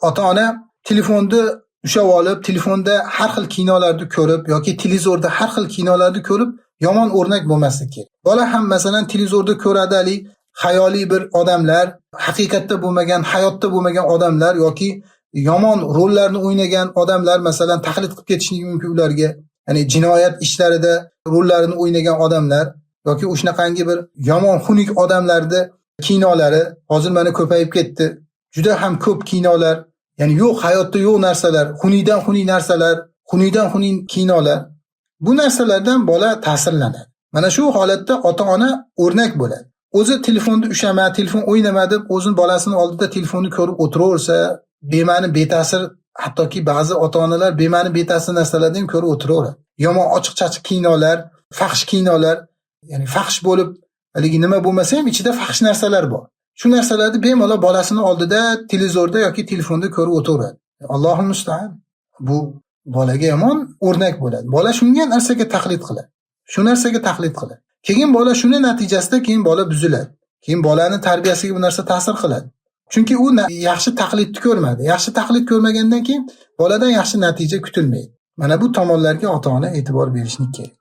ota-ona telefonni ushlab olib, telefonda har xil kinolarni ko'rib yoki televizorda har xil kinolarni ko'rib yomon o'rnak bo'lmasligi kerak. Bola ham masalan televizorda ko'radi xayoliy bir odamlar, haqiqatda bo'lmagan, hayotda bo'lmagan odamlar yoki yomon rollarni o'ynagan odamlar masalan taqlid qilib ketishligi mumkin ularga. Ya'ni jinoyat ishlarida rollarini o'ynagan odamlar yoki o'shanaqangi bir yomon xunuk odamlarni kinolari hozir mana ko'payib ketdi. Juda ham ko'p kinolar, ya'ni yo'q hayotda yo'q narsalar, xunukdan xunuk narsalar, xunukdan xunuk kinolar. Bu narsalardan bola ta'sirlanadi. Mana shu holatda ota-ona o'rnak bo'ladi. O'zi telefonni ushama, telefon o'ynama deb o'zini bolasini oldida telefonni ko'rib o'tiraversa, bema'ni beta'sir, hattoki ba'zi ota-onalar bema'ni beta'sir narsalarni ham ko'rib o'tiraveradi. Yomon ochiq-chachiq kinolar, fahsh kinolar, ya'ni fahsh bo'lib, haligi nima bo'lmasa ham ichida fahsh narsalar bor. Shu narsalarni bemalol bolasini oldida televizorda yoki telefonda ko'rib o'tiraveradi. Allohul musta'an. Bu bolaga yomon o'rnak bo'ladi. Bola shunga narsaga taqlid qiladi. Shu narsaga taqlid qiladi. Keyin bola shuni natijasida keyin bola buziladi. Keyin bolani tarbiyasiga bu narsa ta'sir qiladi. Chunki u yaxshi taqlidni ko'rmadi. Yaxshi taqlid ko'rmagandan keyin boladan yaxshi natija kutilmaydi. Mana bu tomonlarga ota-ona e'tibor berishni kerak.